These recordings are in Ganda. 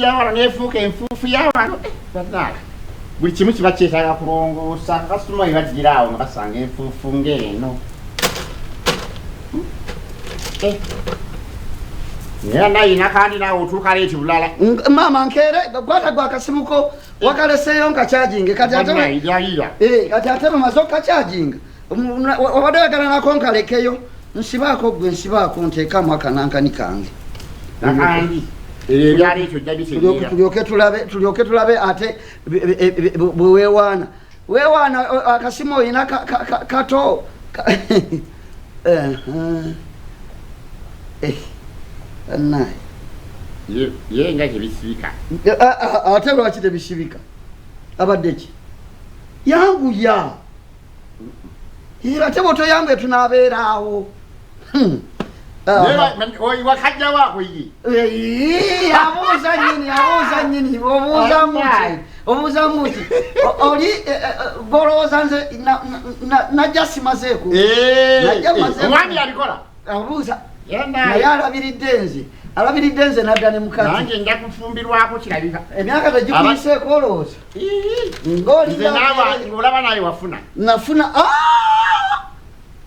yawano nefuuka enfuufu yawano bannange buli kimu kiba kyetaaga kulongoosa kasitoma ebagira awo nga basanga enfuufu ng'eno era nayina kandi naawe otuuka leeti bulala maama nkeere gwata gwa kasimuko wakaleseeyo nkacajinge kati ate bamaze okukacajinga obadde oyagala nako nkalekeyo nsibaako gwe nsibaako nteekamu akanankani kange nakandi ebyali ekyo jja bitegeera tulyoke tulabe ate bwe weewaana akasimu oyina kato naye ye nga tebisibika ate lwaki tebisibika abadde ki yanguya ate bwotoyanguye tunaabeeraawo wakajja waako ye abuuza nyini obuuza muti oli golowooza nze najja simazeeko omwami abikola abuuza naye alabiridde nze nadda ne mukazi nange nja kufumbirwako kirabika emyaka tegikuyiseeko olowooza ng'olaba naye wafuna nafuna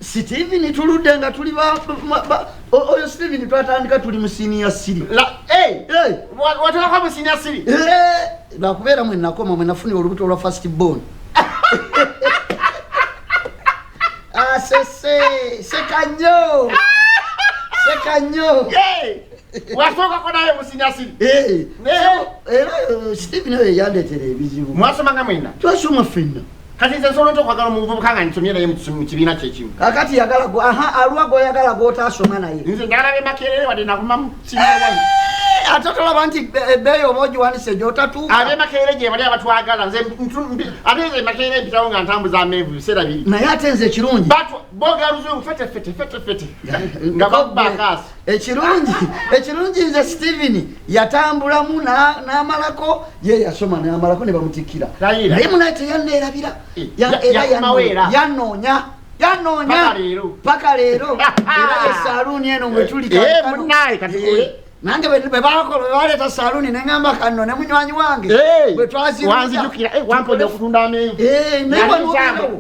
Steven tuludde nga tuli oyo Steven twatandika tuli mu senior siri watulako mu senior siri lwakubeera mwe nakoma mwe nafunira olubuto olwa first born sekanyo wasookako naye mu senior siri era Steven oyo yandeetera ebizibu mwasomanga mwena twasoma ffenna kati nze nsobola okukwagala omuvubuka nga nsomye naye mu kibiina kyekimu kakati yagala alwa goyagala gotaasoma naye nze ndalaba makerere wadde nakuma mu siniawani ate tolaba nti ebbeeyo oba ogiwanise gyotatuuka abemakerere gye bali abatwagala nze ate nze makerere mpitawo nga ntambuza amenvu biseera biri naye ate nze ekirungi boga luzungu fete nga babakaasi ekirungi nze Steven yatambulamu n'amalako ye yasoma n'amalako ne bamutikkira naye munaye teyanneerabira yanoonya paka leero era esaaluuni eno mwe tuli nange bwe baleeta Saloon ne ngamba kano ne munywanyi wange bwe twaziwanzijukira wamponya okutunda amenvu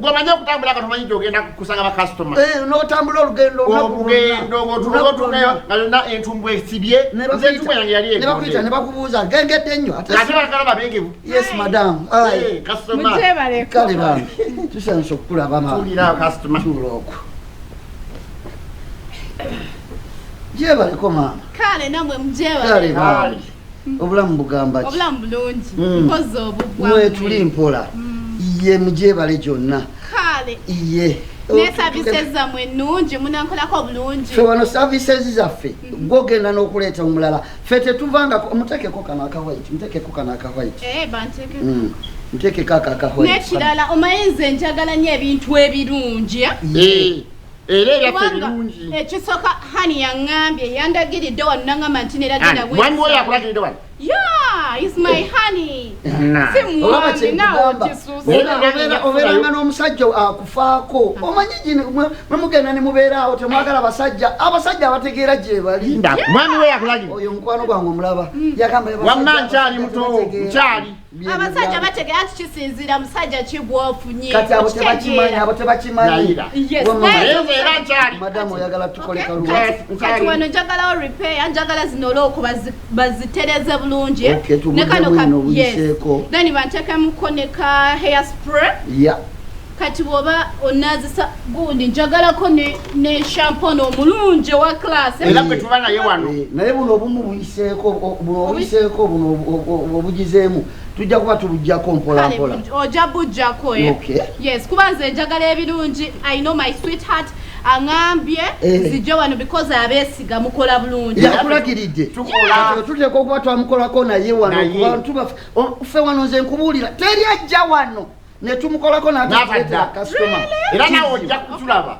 gomanye okutambula nga tomanyi gyogenda kusanga bakasitoma n'otambula olugendo ng'otuukayo nga yonna entumbu esibye nze entumbu yange yali ebakuyita ne bakubuuza gengedde nnyo ate bakala babengevu yes madam kasitoma kale bambi tusanise okukulaba tulirawo kasitoma tuuloko jebaleko maama kale namwe mujebale obulamu bugamba obulamu bulungi mpozi obugwa mwe tuli mpola ye mujebale gyonna kale ye ne services zamwe nnungi munankolako bulungi fe wano services zaffe gwogenda n'okuleeta omulala fe tetuvanga muteekeko kano aka white banteke muteekeko aka white n'ekirala omayinza njagala nnyo ebintu ebirungi era ebyaffe ebirungi ekisooka hani yaŋŋambye yandagiridde wano n'aŋŋamba nti neragenda mwami woyo yakulagiridde wano is my honey simuwambi nawe obeeranga n'omusajja akufaako omanyi mwe mugenda ne mubeeraawo temwagala abasajja abategeera gye bali mwami we yakulagirira oyo mukwano gwange omulaba yagamba wamma nkyali muto nkyali abasajja bategeera nti kisinziira musajja kigwofunye kati abo tebakimanyi era nkyali madamu oyagala tukole kati wano njagalawo repair njagala zino olwoku bazitereze bulungi then bantekemuko ne ka hair spray kati bwoba onazisa gundi njagalako ne shampoo omulungi wa class era bwe tuba naye wano naye buno obumu buyiseeko buno obugizeemu tujja kuba tubujjako mpolampola ojja bujjako yes kuba nze njagala ebirungi I know my sweetheart aŋambye zijja wano because abeesiga mukola bulungi yakulagiridde tuteeka okuba twamukolako naye wano ffe wano nze nkubuulira teri ajja wano netumukolako n'atuleetera kasitoma era nawe ojja kutulaba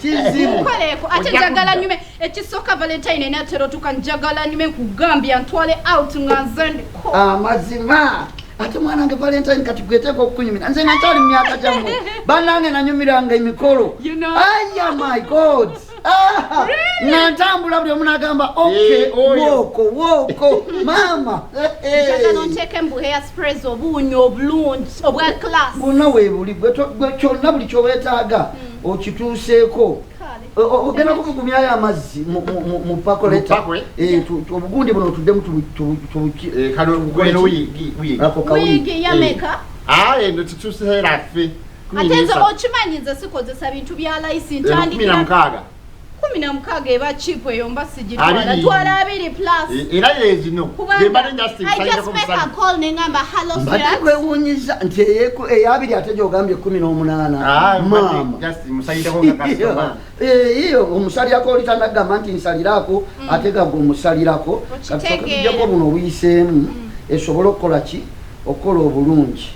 kizibu ate njagala nyume ekisooka valentine natero tuka njagala nyume nkugambya ntwale out nga nze ndiko amazima ate mwanange valentine kati gweteeka okukunyumira nze nga nkyali mu myaka gyammwe bannange nanyumiranga emikolo aya my god Nantambula buli omuntu agamba okay woko mama njagala onteeke mbu hairsprays obuunyo obulungi obwa class bonna weebuli gwe kyonna buli kyoweetaaga okituuseeko ogenda kukugumyayo amazzi mu pakoleta obugundi buno otuddemu wigi yameka eno tutuuseera ffe ate nze okimanyi nze sikozesa bintu bya layisi ntandikira 16 eba cheap eyo mba sigitwala twala 2 plus era yezino I just make a call nengamba hello mbadde kwewuunyiza nti eyabiri ate gyogambye 18 mama iyo omusalirako olitanagamba nti nsalirako ate gagwe omusalirako katujjako buno obuyiseemu esobole okukola ki okukola obulungi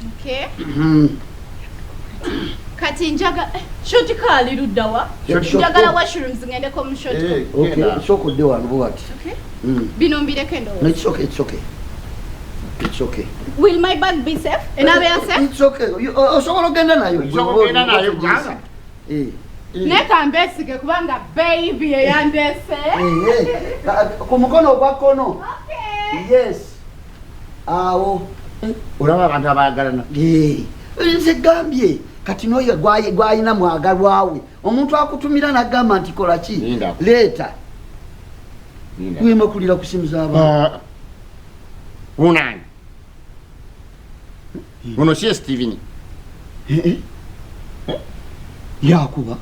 kati njaga shoti kali luddawa njagala washrooms ngendeko mu shoti sokodde wano bwati bino mbireke ndo it's okay will my bag be safe enabe safe it's okay osobola ogenda nayo neka mbesige kubanga baby eyandese ku mukono ogwa kkono yes awo olaba abantu abayagalana nze gambye kati noyo gwayina mwagalwawe omuntu akutumira nagamba nti kola ki leeta wimakulira kusimu z'abantu unani uno sie Steven yakuba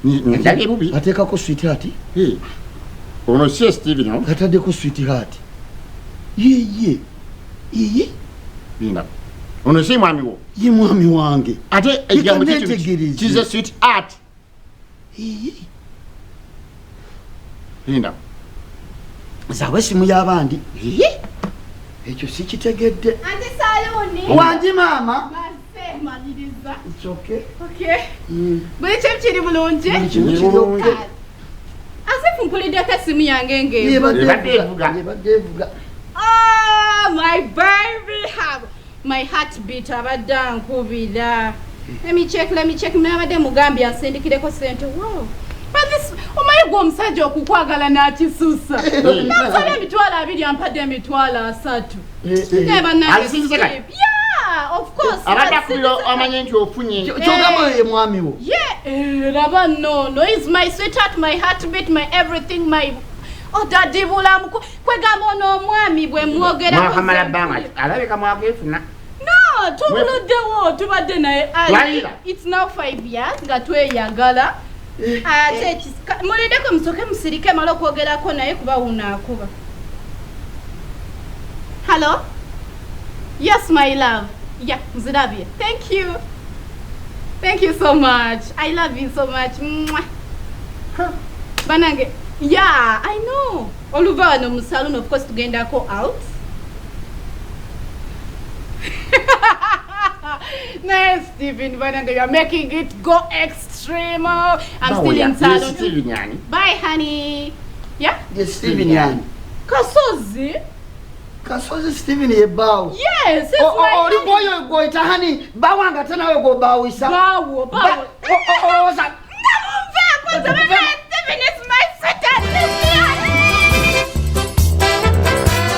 ndage bubi ateekako sweetheart uno sie Steven ataddeko sweetheart ye linda ono si mwami wo ye mwami wange ate egambo kize sweet art linda zawe simu y'abandi ekyo sikitegedde ante Saloon wangi mama maliriza it's okay buli kyemu kiri bulungi asifu mpuliddeko esimu yange ng'ebadde evuga my baby have my heartbeat abadde ankubira let me check nabadde mugambye asindikireko sente wow but this omayiga omusajja okukwagala n'akisusa nasala emitwalo 2 ampadde emitwalo 3 yeah of course abadakuliro amanye nti ofunye kyogamba ye mwami wo raba no is my sweetheart my heartbeat my everything my daddy bulamu kwegamba ono omwami bwe mwogera mwakamala bbanga alabika mwagefuna no tubuluddewo tubadde naye it's now 5 years nga tweyagala ate mulindeko musoke musirike mala okwogerako naye kuba unaakuba hello yes my love yeah nzirabye thank you so much I love you so much banange yeah I know oluva wano mu Saloon of course tugendako out nice Steven banange you're making it go extreme I'm still in Saloon bye honey yeah yes Steven yani Kasozi Steven yebaawo yes oli boyo goita hani bawanga tena we go bawisa bawo oza Steven is